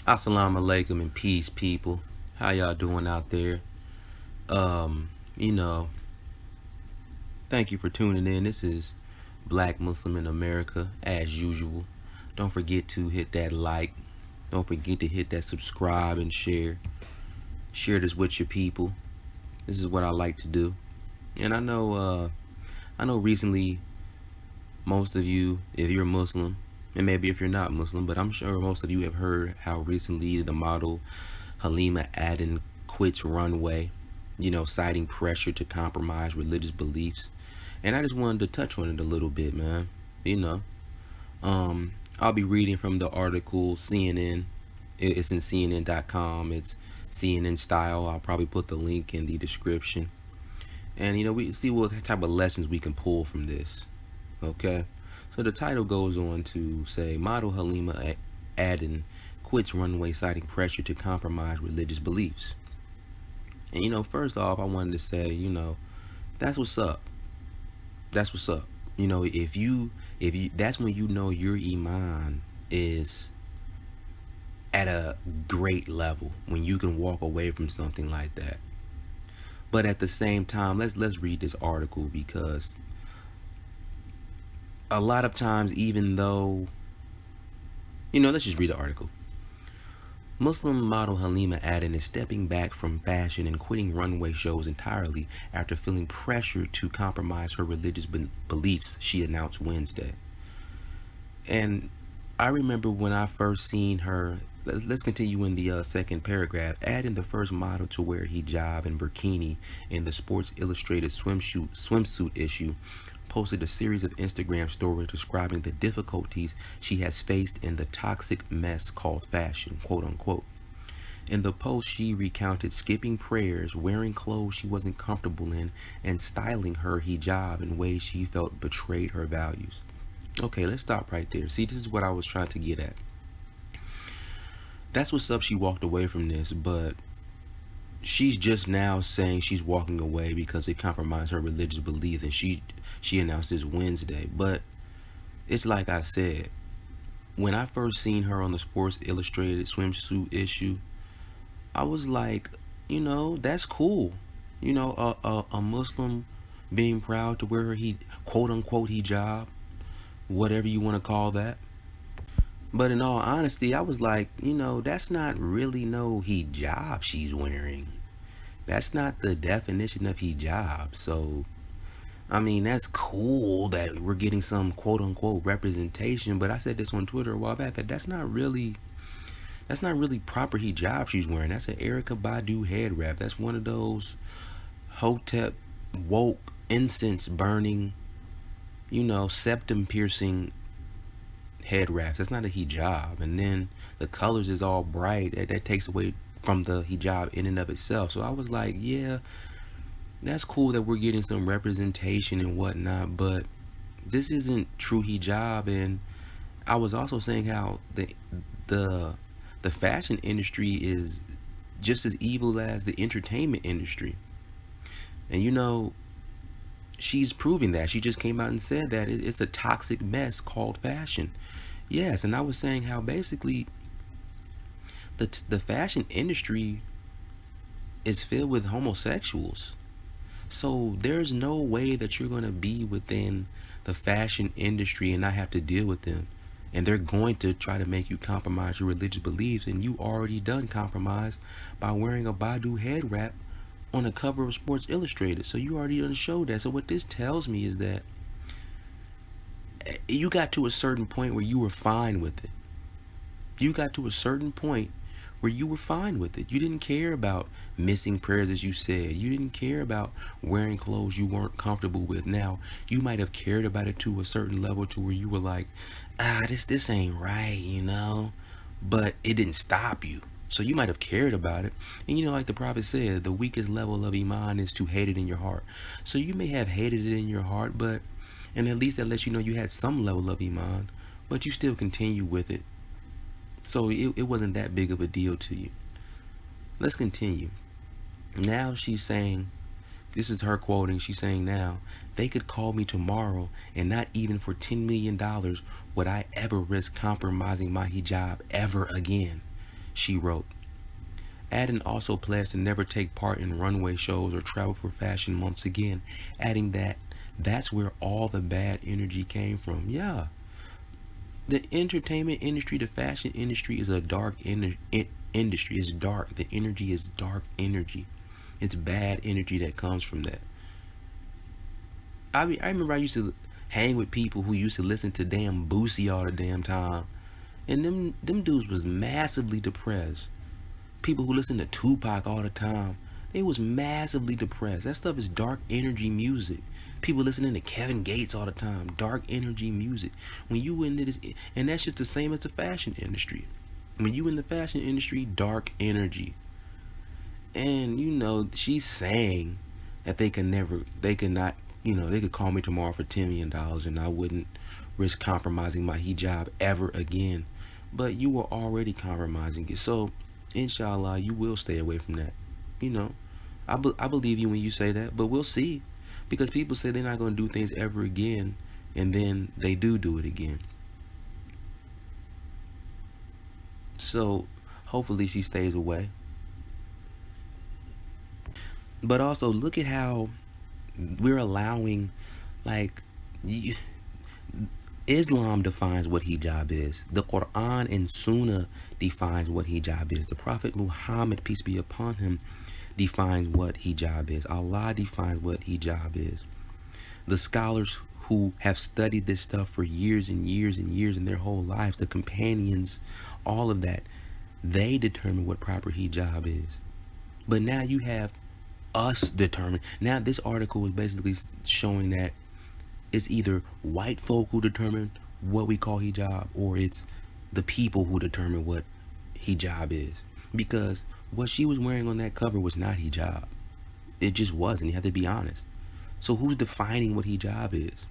Assalamu alaikum and peace, people. How y'all doing out there? You know, thank you for tuning in. This is Black Muslim in America, as usual. Don't forget to hit that like. Don't forget to hit that subscribe and share. Share this with your people. This is what I like to do. And I know recently most of you, if you're Muslim, and maybe if you're not Muslim, but I'm sure most of you have heard how recently the model Halima Aden quits Runway, citing pressure to compromise religious beliefs. And I just wanted to touch on it a little bit, man. You know, I'll be reading from the article CNN. It's in CNN.com. It's CNN style. I'll probably put the link in the description. And, we see what type of lessons we can pull from this. Okay? So the title goes on to say, model Halima Aden quits Runway citing pressure to compromise religious beliefs. And, first off, I wanted to say, that's what's up. That's what's up. If you, that's when your iman is at a great level, when you can walk away from something like that. But at the same time, let's read this article, because a lot of times, even though, let's just read the article. Muslim model Halima Aden is stepping back from fashion and quitting runway shows entirely after feeling pressure to compromise her religious beliefs, she announced Wednesday. And I remember when I first seen her. Let's continue in the second paragraph. Aden, the first model to wear hijab and burkini in the Sports Illustrated swimsuit issue, posted a series of Instagram stories describing the difficulties she has faced in the toxic mess called fashion, quote unquote. In the post, she recounted skipping prayers, wearing clothes she wasn't comfortable in, and styling her hijab in ways she felt betrayed her values. Okay, let's stop right there. See, this is what I was trying to get at. That's what's up. She walked away from this, but she's just now saying she's walking away because it compromised her religious belief, and she announced this Wednesday. But it's like I said, when I first seen her on the Sports Illustrated swimsuit issue, I was like, that's cool. A Muslim being proud to wear her quote unquote hijab, whatever you want to call that. But in all honesty, I was like, that's not really no hijab she's wearing. That's not the definition of hijab. So, I mean, that's cool that we're getting some quote unquote representation. But I said this on Twitter a while back, that that's not really proper hijab she's wearing. That's an Erykah Badu head wrap. That's one of those Hotep woke incense burning, septum piercing head wraps. That's not a hijab. And then the colors is all bright. That takes away from the hijab in and of itself. So I was like, yeah, that's cool that we're getting some representation and whatnot, but this isn't true hijab. And I was also saying how the fashion industry is just as evil as the entertainment industry. And she's proving that. She just came out and said that it's a toxic mess called fashion. Yes, and I was saying how basically the fashion industry is filled with homosexuals. So there's no way that you're going to be within the fashion industry and not have to deal with them. And they're going to try to make you compromise your religious beliefs, and you already done compromise by wearing a Badu head wrap on the cover of Sports Illustrated. So you already done showed that. So what this tells me is that you got to a certain point where you were fine with it. You got to a certain point where you were fine with it. You didn't care about missing prayers, as you said. You didn't care about wearing clothes you weren't comfortable with. Now, you might have cared about it to a certain level to where you were like, this ain't right, but it didn't stop you. So you might have cared about it. And like the prophet said, the weakest level of iman is to hate it in your heart. So you may have hated it in your heart, and at least that lets you know you had some level of iman, but you still continue with it. So it wasn't that big of a deal to you. Let's continue. Now she's saying, this is her quoting, she's saying now, they could call me tomorrow and not even for $10 million would I ever risk compromising my hijab ever again. She wrote, Aden also pledged to never take part in runway shows or travel for fashion months again, adding that that's where all the bad energy came from. Yeah, the entertainment industry, the fashion industry is a dark industry. It's dark. The energy is dark energy. It's bad energy that comes from that. I remember I used to hang with people who used to listen to damn Boosie all the damn time, and them dudes was massively depressed. People who listen to Tupac all the time, they was massively depressed. That stuff is dark energy music. People listening to Kevin Gates all the time, dark energy music. When you into this, and that's just the same as the fashion industry. When you in the fashion industry, dark energy. And you know, she's saying that they could not, you know, they could call me tomorrow for $10 million and I wouldn't risk compromising my hijab ever again. But you were already compromising it. So, inshallah, you will stay away from that. You know, I believe you when you say that, but we'll see. Because people say they're not going to do things ever again, and then they do it again. So, hopefully she stays away. But also, look at how we're allowing, like, Islam defines what hijab is. The Quran and Sunnah defines what hijab is. The Prophet Muhammad, peace be upon him, defines what hijab is. Allah defines what hijab is. The scholars who have studied this stuff for years and years and years in their whole lives, the companions, all of that, they determine what proper hijab is. But now you have us determine. Now this article is basically showing that it's either white folk who determine what we call hijab, or it's the people who determine what hijab is. Because what she was wearing on that cover was not hijab. It just wasn't. You have to be honest. So who's defining what hijab is?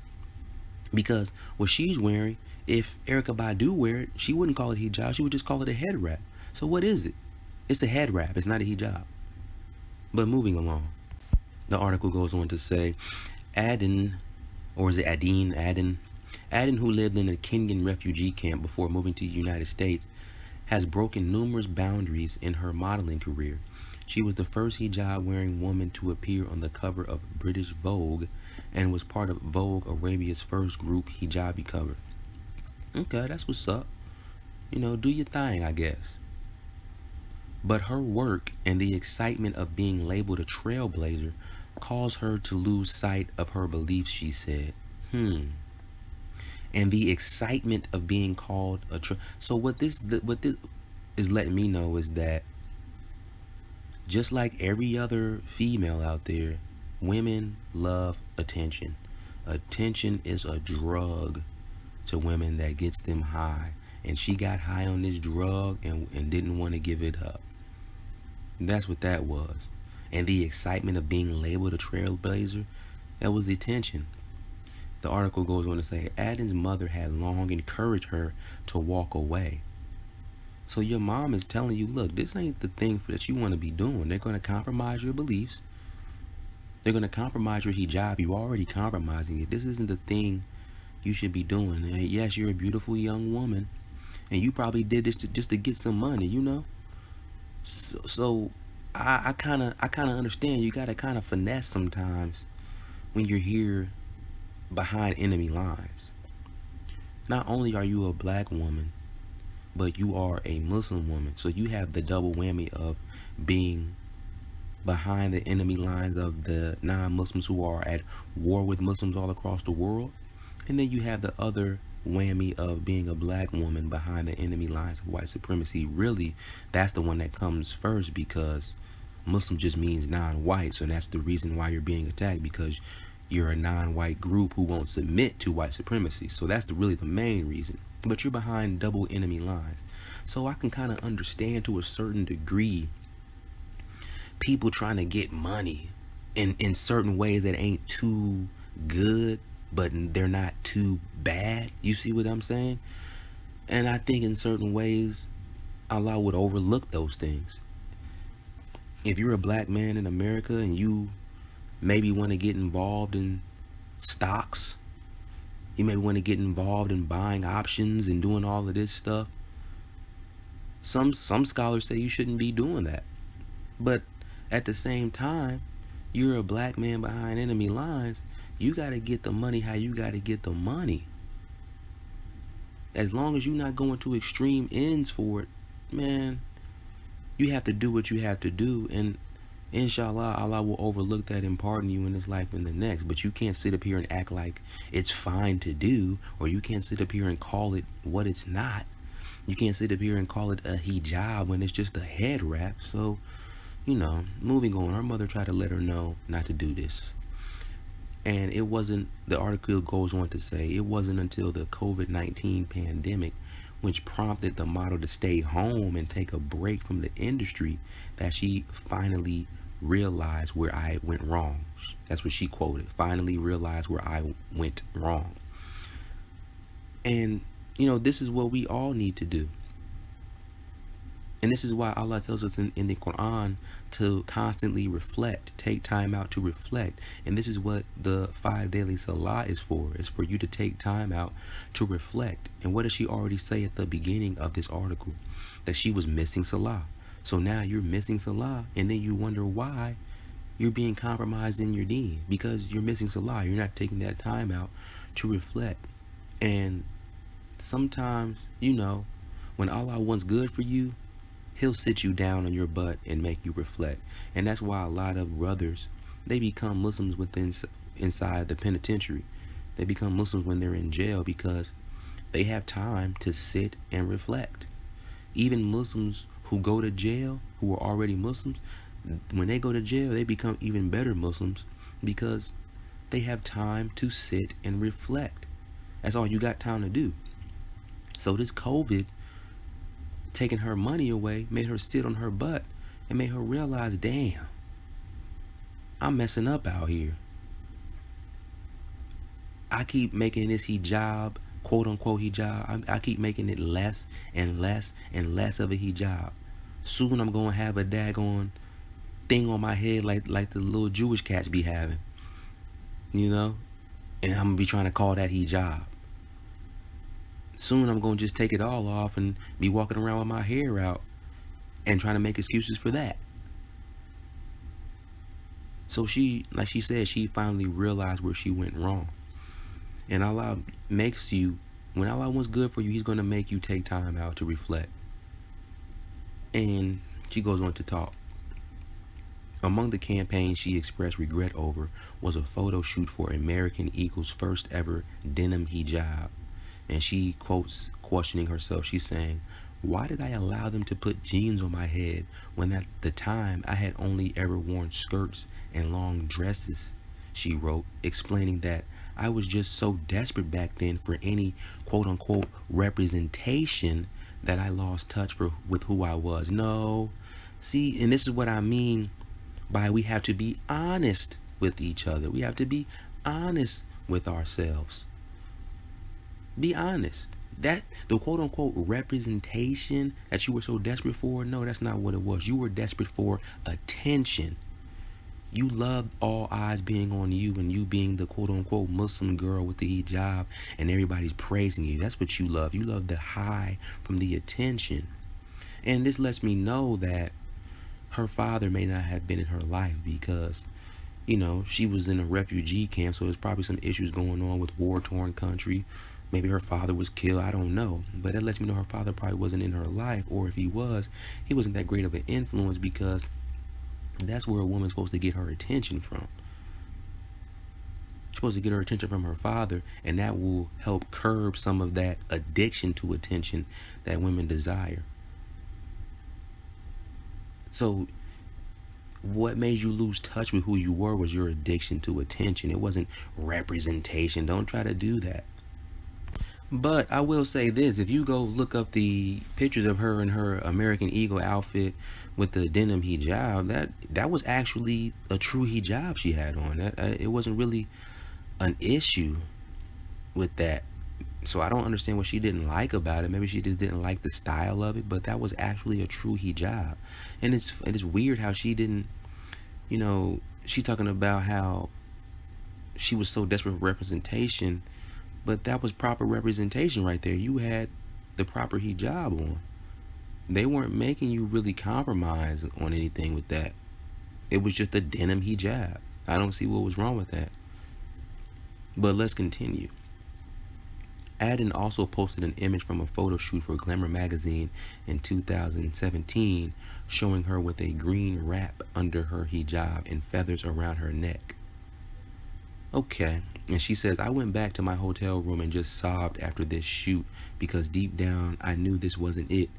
Because what she's wearing, if Erykah Badu wear it, she wouldn't call it hijab. She would just call it a head wrap. So what is it? It's a head wrap. It's not a hijab. But moving along, the article goes on to say, Aden, or is it Aden? Aden, who lived in a Kenyan refugee camp before moving to the United States, has broken numerous boundaries in her modeling career. She was the first hijab-wearing woman to appear on the cover of British Vogue and was part of Vogue Arabia's first group hijabi cover. Okay, that's what's up. You know, do your thing, I guess. But her work and the excitement of being labeled a trailblazer caused her to lose sight of her beliefs, she said. And the excitement of being called a so what this is letting me know is that just like every other female out there, women love attention. Attention is a drug to women that gets them high. And she got high on this drug and didn't want to give it up. That's what that was. And the excitement of being labeled a trailblazer, that was the attention. The article goes on to say, Aden's mother had long encouraged her to walk away. So your mom is telling you, look, this ain't the thing that you want to be doing. They're going to compromise your beliefs. They're going to compromise your hijab. You're already compromising it. This isn't the thing you should be doing. And yes, you're a beautiful young woman, and you probably did this just to get some money, you know? So I kind of understand. You got to kind of finesse sometimes when you're here behind enemy lines. Not only are you a black woman, but you are a Muslim woman. So you have the double whammy of being behind the enemy lines of the non-Muslims who are at war with Muslims all across the world. And then you have the other whammy of being a black woman behind the enemy lines of white supremacy. Really, that's the one that comes first, because Muslim just means non-white. So that's the reason why you're being attacked, because you're a non-white group who won't submit to white supremacy. So that's really the main reason. But you're behind double enemy lines. So I can kind of understand to a certain degree people trying to get money in certain ways that ain't too good, but they're not too bad. You see what I'm saying? And I think in certain ways, Allah would overlook those things. If you're a black man in America and you maybe want to get involved in stocks, you maybe want to get involved in buying options and doing all of this stuff, Some scholars say you shouldn't be doing that. But at the same time, you're a black man behind enemy lines. You got to get the money how you got to get the money. As long as you're not going to extreme ends for it, man, you have to do what you have to do. And inshallah, Allah will overlook that and pardon you in this life and the next. But you can't sit up here and act like it's fine to do, or you can't sit up here and call it what it's not. You can't sit up here and call it a hijab when it's just a head wrap. So, moving on. Her mother tried to let her know not to do this. And it wasn't, the article goes on to say, it wasn't until the COVID-19 pandemic, which prompted the model to stay home and take a break from the industry, that she finally realized where I went wrong. That's what she quoted. Finally realized where I went wrong. And, this is what we all need to do. And this is why Allah tells us in the Quran to constantly reflect, take time out to reflect. And this is what the 5 daily salah is for. It's for you to take time out to reflect. And what does she already say at the beginning of this article? That she was missing salah. So now you're missing salah, and then you wonder why you're being compromised in your deen. Because you're missing salah. You're not taking that time out to reflect. And sometimes, when Allah wants good for you, He'll sit you down on your butt and make you reflect. And that's why a lot of brothers, they become Muslims inside the penitentiary. They become Muslims when they're in jail because they have time to sit and reflect. Even Muslims who go to jail, who are already Muslims, when they go to jail, they become even better Muslims because they have time to sit and reflect. That's all you got time to do. So this COVID taking her money away made her sit on her butt and made her realize, damn, I'm messing up out here. I keep making this hijab, quote unquote hijab, I keep making it less and less and less of a hijab. Soon I'm gonna have a daggone thing on my head like the little Jewish cats be having, and I'm gonna be trying to call that hijab. Soon I'm going to just take it all off and be walking around with my hair out and trying to make excuses for that. So she, like she said, she finally realized where she went wrong. And Allah makes you, when Allah wants good for you, He's going to make you take time out to reflect. And she goes on to talk. Among the campaigns she expressed regret over was a photo shoot for American Eagle's first ever denim hijab. And she quotes, questioning herself, she's saying, why did I allow them to put jeans on my head when at the time I had only ever worn skirts and long dresses? She wrote, explaining that I was just so desperate back then for any quote unquote representation that I lost touch with who I was. No, see, and this is what I mean by we have to be honest with each other. We have to be honest with ourselves. Be honest. That the quote unquote representation that you were so desperate for, no, that's not what it was. You were desperate for attention. You loved all eyes being on you and you being the quote unquote Muslim girl with the hijab and everybody's praising you. That's what you love. You love the high from the attention. And this lets me know that her father may not have been in her life because, she was in a refugee camp, so there's probably some issues going on with war-torn country. Maybe her father was killed, I don't know. But that lets me know her father probably wasn't in her life, or if he was, he wasn't that great of an influence because that's where a woman's supposed to get her attention from. She's supposed to get her attention from her father, and that will help curb some of that addiction to attention that women desire. So what made you lose touch with who you were was your addiction to attention. It wasn't representation. Don't try to do that. But I will say this, if you go look up the pictures of her in her American Eagle outfit with the denim hijab, that was actually a true hijab she had on. It wasn't really an issue with that. So I don't understand what she didn't like about it. Maybe she just didn't like the style of it, but that was actually a true hijab. And it's weird how she didn't, she's talking about how she was so desperate for representation. But that was proper representation right there. You had the proper hijab on. They weren't making you really compromise on anything with that. It was just a denim hijab. I don't see what was wrong with that. But let's continue. Aden also posted an image from a photo shoot for Glamour magazine in 2017 showing her with a green wrap under her hijab and feathers around her neck. Okay, and she says, I went back to my hotel room and just sobbed after this shoot because deep down I knew this wasn't it,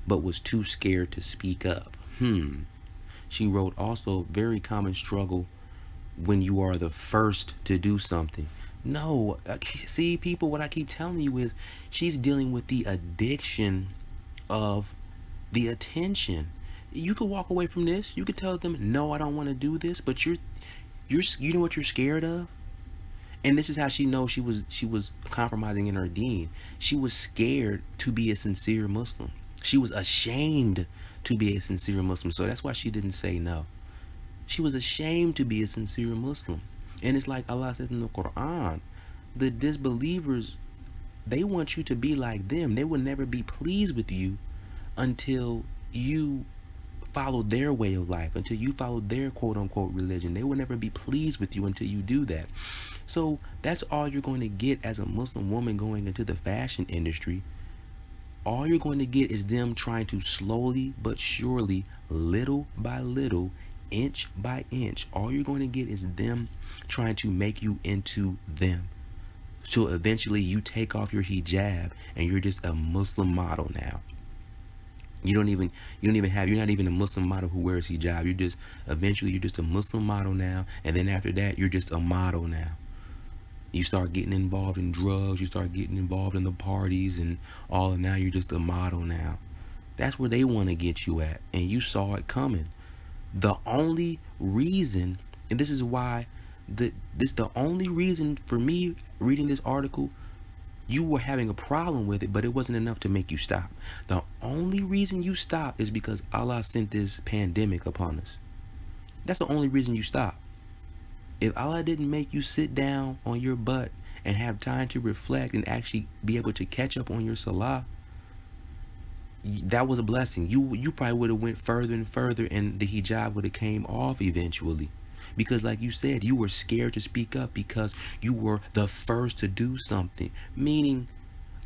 but was too scared to speak up. She wrote also, very common struggle when you are the first to do something. No, see, people, what I keep telling you is she's dealing with the addiction of the attention. You could walk away from this. You could tell them, no, I don't want to do this, but you know what you're scared of? And this is how she knows she was compromising in her deen. She was scared to be a sincere Muslim. She was ashamed to be a sincere Muslim. So that's why she didn't say no. She was ashamed to be a sincere Muslim. And it's like Allah says in the Quran, the disbelievers, they want you to be like them. They will never be pleased with you until you follow their way of life, until you follow their quote-unquote religion. They will never be pleased with you until you do that. So that's all you're going to get as a Muslim woman going into the fashion industry. All you're going to get is them trying to slowly but surely, little by little, inch by inch, all you're going to get is them trying to make you into them. So eventually you take off your hijab and you're just a Muslim model now. You're not even a Muslim model who wears hijab. You're just a Muslim model now. And then after that, you're just a model now. You start getting involved in drugs. You start getting involved in the parties and all. And now you're just a model now. That's where they want to get you at. And you saw it coming. The only reason, and this is why, the only reason for me reading this article, you were having a problem with it, but it wasn't enough to make you stop. The only reason you stop is because Allah sent this pandemic upon us. That's the only reason you stop. If Allah didn't make you sit down on your butt and have time to reflect and actually be able to catch up on your salah, that was a blessing. You probably would have went further and further, and the hijab would have came off eventually. Because like you said, you were scared to speak up because you were the first to do something. Meaning,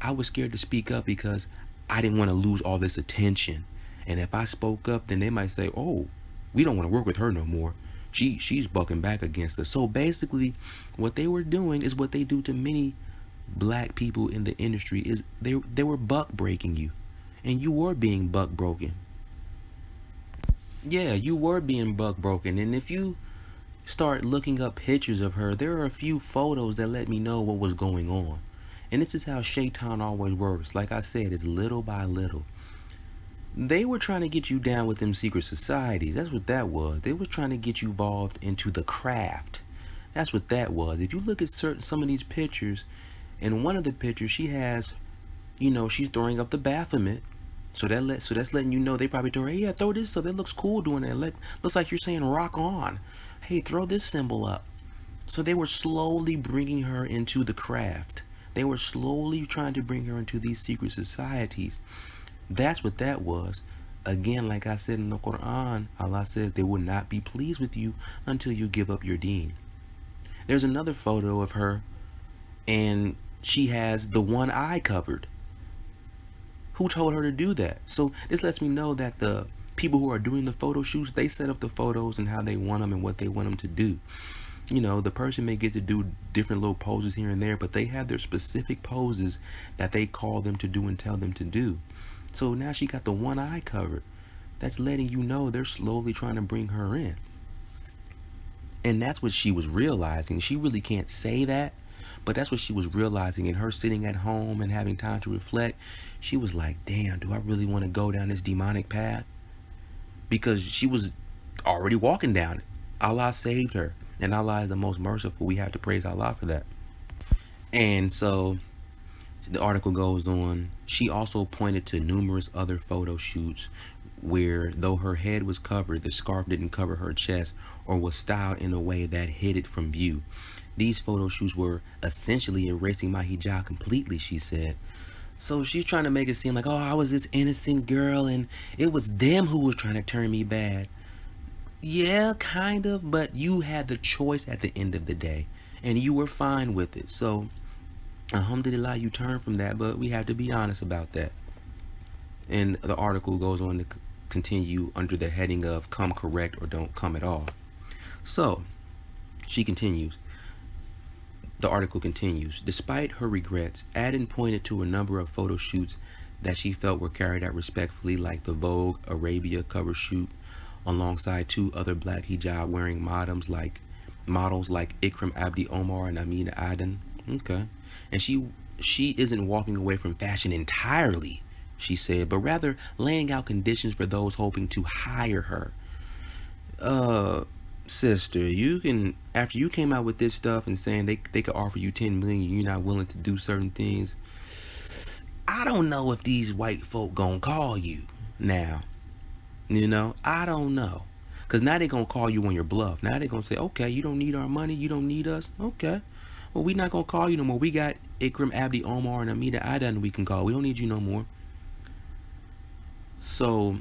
I was scared to speak up because I didn't want to lose all this attention. And if I spoke up, then they might say, oh, we don't want to work with her no more. She's bucking back against us. So basically, what they were doing is what they do to many black people in the industry, is they were buck breaking you. And you were being buck broken. Yeah, you were being buck broken. And if you start looking up pictures of her, there are a few photos that let me know what was going on. And this is how Shaitan always works. Like I said, it's little by little. They were trying to get you down with them secret societies. That's what that was. They were trying to get you involved into the craft. That's what that was. If you look at some of these pictures, in one of the pictures she has, she's throwing up the Baphomet. So that's letting you know they probably told her, hey, yeah, throw this so that looks cool doing it. Looks like you're saying rock on. Hey, throw this symbol up. So they were slowly bringing her into the craft. They were slowly trying to bring her into these secret societies. That's what that was. Again, like I said in the Quran, Allah said they will not be pleased with you until you give up your deen. There's another photo of her, and she has the one eye covered. Who told her to do that? So this lets me know that the people who are doing the photo shoots, they set up the photos and how they want them and what they want them to do. The person may get to do different little poses here and there, but they have their specific poses that they call them to do and tell them to do. So now she got the one eye covered. That's letting you know they're slowly trying to bring her in. And that's what she was realizing. She really can't say that, but that's what she was realizing. And her sitting at home and having time to reflect, she was like, damn, do I really want to go down this demonic path? Because she was already walking down it. Allah saved her. And Allah is the most merciful. We have to praise Allah for that. And so the article goes on. She also pointed to numerous other photo shoots where, though her head was covered, the scarf didn't cover her chest or was styled in a way that hid it from view. These photo shoots were essentially erasing my hijab completely, she said. So she's trying to make it seem like, oh, I was this innocent girl and it was them who was trying to turn me bad. Yeah, kind of, but you had the choice at the end of the day and you were fine with it. So, alhamdulillah, you turned from that, but we have to be honest about that. And the article goes on to continue under the heading of come correct or don't come at all. So, she continues. The article continues. Despite her regrets, Aden pointed to a number of photo shoots that she felt were carried out respectfully, like the Vogue Arabia cover shoot alongside two other black hijab wearing models like Ikram Abdi Omar and Halima Aden. Okay. And she isn't walking away from fashion entirely, she said, but rather laying out conditions for those hoping to hire her. Sister, you can, after you came out with this stuff and saying they could offer you 10 million, you're not willing to do certain things. I don't know if these white folk gonna call you now. You know, I don't know. Because now they gonna call you on your bluff. Now they gonna say, okay, you don't need our money, you don't need us. Okay. Well, we not gonna call you no more. We got Ikram Abdi Omar and Halima Aden we can call. We don't need you no more. So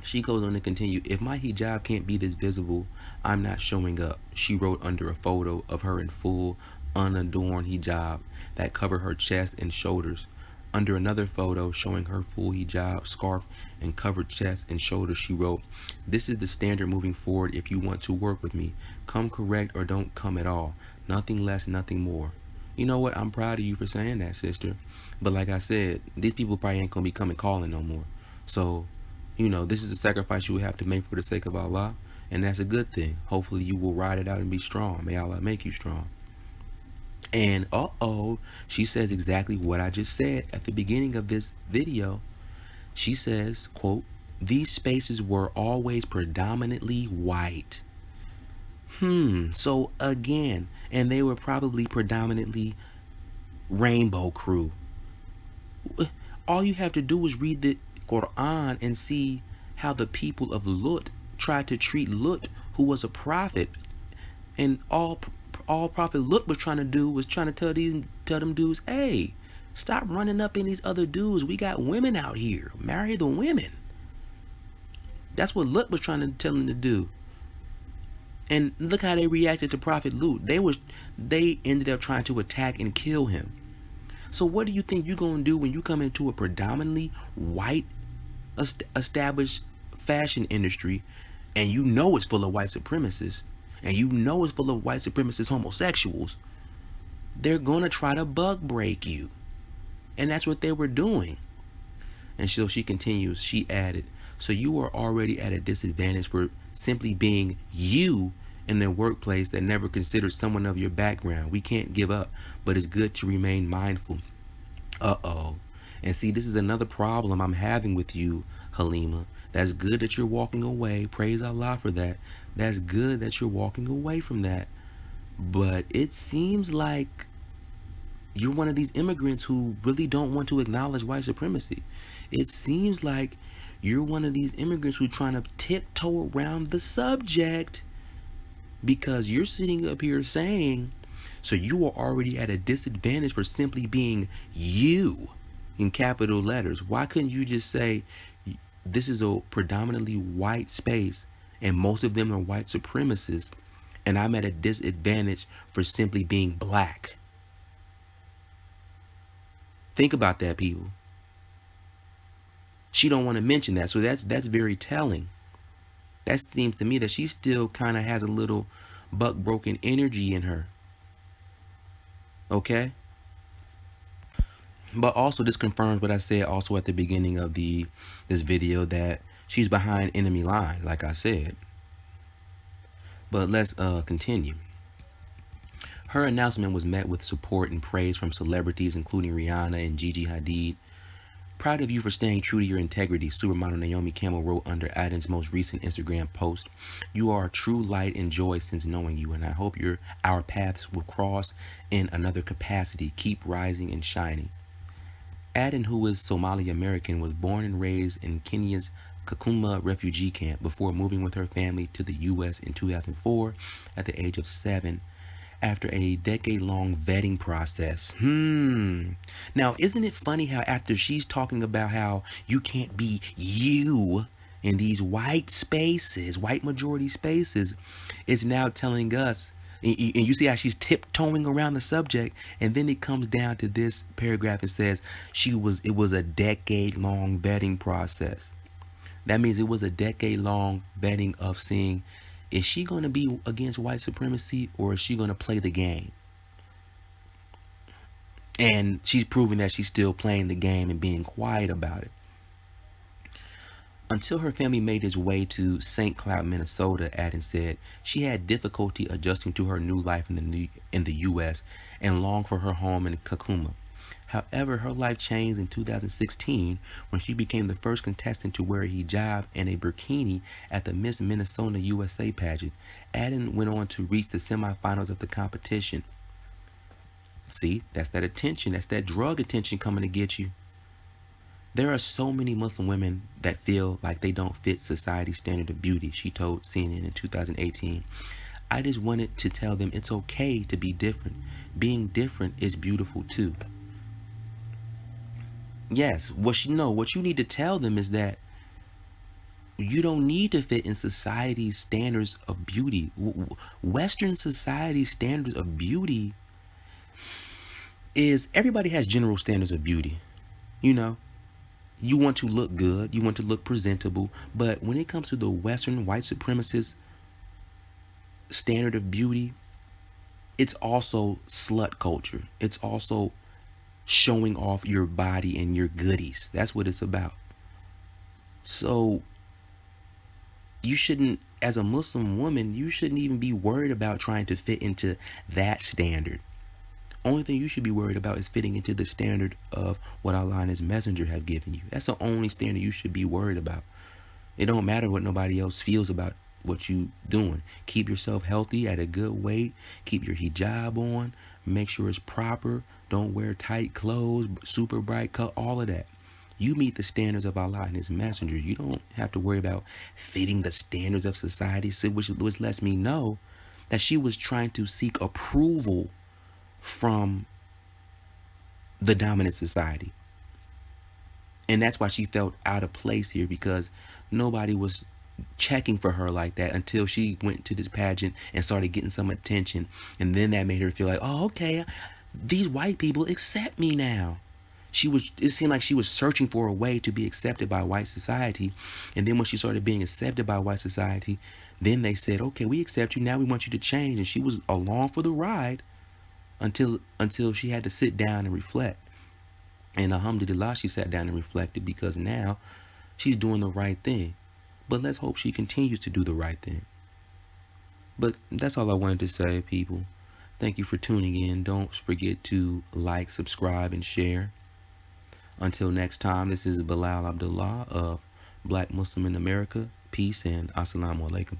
she goes on to continue. If my hijab can't be this visible, I'm not showing up, she wrote under a photo of her in full, unadorned hijab that covered her chest and shoulders. Under another photo showing her full hijab, scarf, and covered chest and shoulders, she wrote, "This is the standard moving forward if you want to work with me. Come correct or don't come at all. Nothing less, nothing more." You know what? I'm proud of you for saying that, sister. But like I said, these people probably ain't going to be coming calling no more. So, you know, this is a sacrifice you would have to make for the sake of Allah. And that's a good thing. Hopefully you will ride it out and be strong. May Allah make you strong. And she says exactly what I just said at the beginning of this video. She says, quote, "These spaces were always predominantly white." So again, and they were probably predominantly rainbow crew. All you have to do is read the Quran and see how the people of Lut tried to treat Lut, who was a prophet. And all Prophet Lut was trying to do was trying to tell them dudes, hey, stop running up in these other dudes. We got women out here. Marry the women. That's what Lut was trying to tell them to do. And look how they reacted to Prophet Lut. They ended up trying to attack and kill him. So what do you think you're going to do when you come into a predominantly white established fashion industry and you know it's full of white supremacists and you know it's full of white supremacist homosexuals? They're going to try to bug break you. And that's what they were doing. And so she continues, she added, "So you are already at a disadvantage for simply being you in a workplace that never considered someone of your background. We can't give up, but it's good to remain mindful." And see, this is another problem I'm having with you, Halima. That's good that you're walking away. Praise Allah for that. That's good that you're walking away from that. But it seems like you're one of these immigrants who really don't want to acknowledge white supremacy. It seems like you're one of these immigrants who's trying to tiptoe around the subject because you're sitting up here saying, so you are already at a disadvantage for simply being you in capital letters. Why couldn't you just say, this is a predominantly white space and most of them are white supremacists and I'm at a disadvantage for simply being black? Think about that, people. She don't want to mention that, so that's very telling. That seems to me that she still kind of has a little buck broken energy in her. Okay? But also this confirms what I said also at the beginning of this video, that she's behind enemy lines, like I said. But let's continue. Her announcement was met with support and praise from celebrities including Rihanna and Gigi Hadid. "Proud of you for staying true to your integrity," supermodel Naomi Campbell wrote under Aden's most recent Instagram post. "You are a true light and joy since knowing you, and I hope our paths will cross in another capacity. Keep rising and shining." Aden, who is Somali American, was born and raised in Kenya's Kakuma refugee camp before moving with her family to the U.S. in 2004 at the age of 7. after a decade-long vetting process. Now, isn't it funny how after she's talking about how you can't be you in these white spaces, white majority spaces, it's now telling us, and you see how she's tiptoeing around the subject, and then it comes down to this paragraph and says it was a decade-long vetting process. That means it was a decade-long vetting of seeing, is she going to be against white supremacy or is she going to play the game? And she's proving that she's still playing the game and being quiet about it. Until her family made its way to St. Cloud, Minnesota, Aden said she had difficulty adjusting to her new life in the U.S. and longed for her home in Kakuma. However, her life changed in 2016 when she became the first contestant to wear a hijab and a burkini at the Miss Minnesota USA pageant. Aden went on to reach the semifinals of the competition. See, that's that attention. That's that drug attention coming to get you. There are so many Muslim women that feel like they don't fit society's standard of beauty, she told CNN in 2018. I just wanted to tell them it's okay to be different. Being different is beautiful too. Yes, what you need to tell them is that you don't need to fit in society's standards of beauty. Western society's standards of beauty is everybody has general standards of beauty. You know, you want to look good, you want to look presentable, but when it comes to the Western white supremacist standard of beauty, it's also slut culture. It's also showing off your body and your goodies. That's what it's about. So you shouldn't, as a Muslim woman, you shouldn't even be worried about trying to fit into that standard. Only thing you should be worried about is fitting into the standard of what Allah and His Messenger have given you. That's the only standard you should be worried about. It don't matter what nobody else feels about what you doing. Keep yourself healthy at a good weight. Keep your hijab on. Make sure it's proper. Don't wear tight clothes, super bright cut, all of that. You meet the standards of Allah and His Messenger. You don't have to worry about fitting the standards of society, which lets me know that she was trying to seek approval from the dominant society. And that's why she felt out of place here, because nobody was checking for her like that until she went to this pageant and started getting some attention. And then that made her feel like, oh, okay, these white people accept me now. It seemed like she was searching for a way to be accepted by white society. And then when she started being accepted by white society, then they said, okay, we accept you. Now we want you to change. And she was along for the ride until she had to sit down and reflect. And alhamdulillah, she sat down and reflected, because now she's doing the right thing. But let's hope she continues to do the right thing. But that's all I wanted to say, people. Thank you for tuning in. Don't forget to like, subscribe, and share. Until next time, this is Bilal Abdullah of Black Muslim in America. Peace and assalamu alaikum.